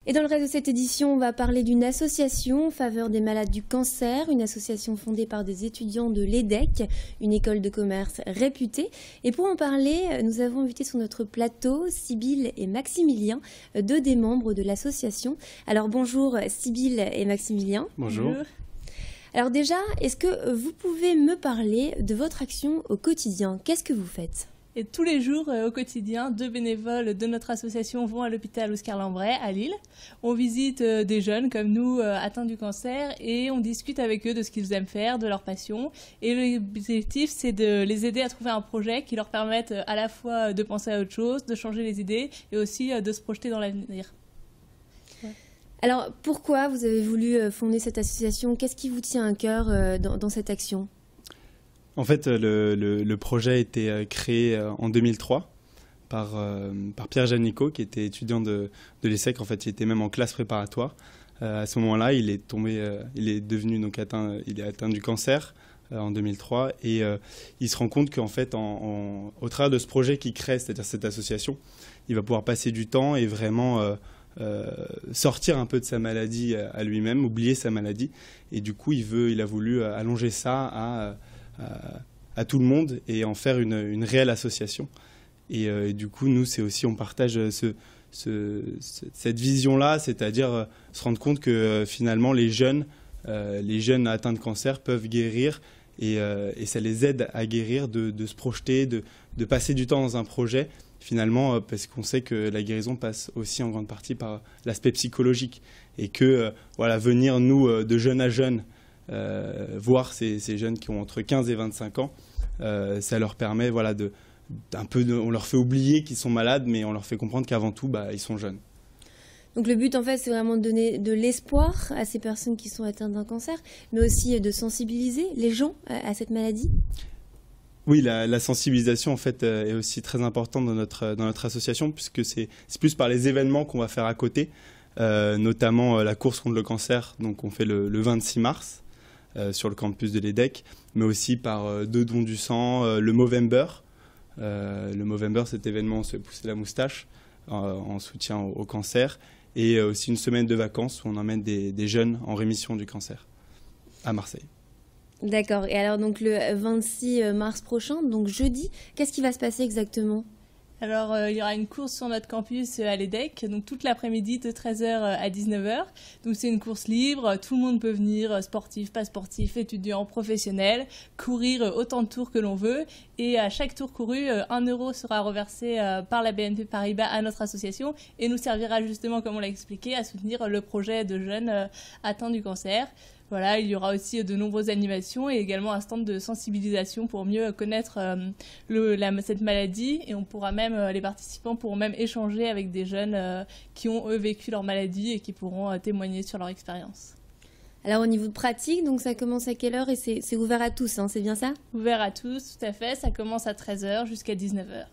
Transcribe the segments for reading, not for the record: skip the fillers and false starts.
Et dans le reste de cette édition, on va parler d'une association en faveur des malades du cancer, une association fondée par des étudiants de l'EDEC, une école de commerce réputée. Et pour en parler, nous avons invité sur notre plateau Sybille et Maximilien, deux des membres de l'association. Alors bonjour Sybille et Maximilien. Bonjour. Alors déjà, est-ce que vous pouvez me parler de votre action au quotidien? Qu'est-ce que vous faites? Et tous les jours, au quotidien, deux bénévoles de notre association vont à l'hôpital Oscar-Lambray à Lille. On visite des jeunes comme nous atteints du cancer et on discute avec eux de ce qu'ils aiment faire, de leur passion. Et l'objectif, c'est de les aider à trouver un projet qui leur permette à la fois de penser à autre chose, de changer les idées et aussi de se projeter dans l'avenir. Ouais. Alors pourquoi vous avez voulu fonder cette association? Qu'est-ce qui vous tient à cœur dans cette action? En fait, le projet a été créé en 2003 par Pierre Janicot, qui était étudiant de l'ESSEC. En fait, il était même en classe préparatoire. À ce moment-là, il est atteint du cancer en 2003 et il se rend compte qu'en fait, au travers de ce projet qu'il crée, c'est-à-dire cette association, il va pouvoir passer du temps et vraiment sortir un peu de sa maladie à lui-même, oublier sa maladie. Et du coup, il a voulu allonger ça à tout le monde et en faire une réelle association. Et du coup, nous, c'est aussi, on partage cette vision-là, c'est-à-dire se rendre compte que finalement, les jeunes atteints de cancer peuvent guérir et ça les aide à guérir, de se projeter, de passer du temps dans un projet, finalement, parce qu'on sait que la guérison passe aussi en grande partie par l'aspect psychologique et que venir, nous, de jeune à jeune, voir ces jeunes qui ont entre 15 et 25 ans, ça leur permet on leur fait oublier qu'ils sont malades, mais on leur fait comprendre qu'avant tout, ils sont jeunes. Donc le but en fait c'est vraiment de donner de l'espoir à ces personnes qui sont atteintes d'un cancer, mais aussi de sensibiliser les gens à cette maladie. Oui, la sensibilisation en fait est aussi très importante dans notre association, puisque c'est plus par les événements qu'on va faire à côté, notamment la course contre le cancer, donc on fait le 26 mars. Sur le campus de l'EDEC, mais aussi par deux dons du sang, le Movember. Le Movember, cet événement, on se fait pousser la moustache en soutien au cancer, et aussi une semaine de vacances où on emmène des jeunes en rémission du cancer à Marseille. D'accord. Et alors donc le 26 mars prochain, donc jeudi, qu'est-ce qui va se passer exactement ? Alors, il y aura une course sur notre campus à l'EDEC, donc toute l'après-midi de 13h à 19h. Donc, c'est une course libre, tout le monde peut venir, sportif, pas sportif, étudiant, professionnel, courir autant de tours que l'on veut. Et à chaque tour couru, 1 euro sera reversé par la BNP Paribas à notre association et nous servira justement, comme on l'a expliqué, à soutenir le projet de jeunes atteints du cancer. Voilà, il y aura aussi de nombreuses animations et également un stand de sensibilisation pour mieux connaître cette maladie. Et on pourra même, les participants pourront même échanger avec des jeunes qui ont eux vécu leur maladie et qui pourront témoigner sur leur expérience. Alors au niveau de pratique, donc ça commence à quelle heure et c'est ouvert à tous, hein, c'est bien ça? Ouvert à tous, tout à fait. Ça commence à 13h jusqu'à 19h.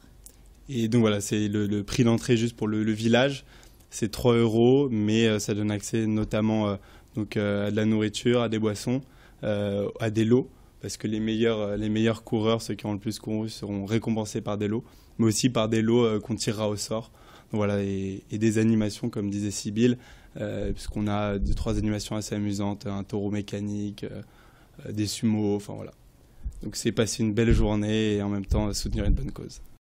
Et donc voilà, c'est le prix d'entrée juste pour le village. C'est 3 euros, mais ça donne accès notamment à de la nourriture, à des boissons, à des lots, parce que les meilleurs coureurs, ceux qui ont le plus couru, seront récompensés par des lots, mais aussi par des lots qu'on tirera au sort. Donc voilà, et des animations, comme disait Sybille, puisqu'on a 2-3 animations assez amusantes, un taureau mécanique, des sumos, enfin voilà. Donc c'est passer une belle journée et en même temps soutenir une bonne cause.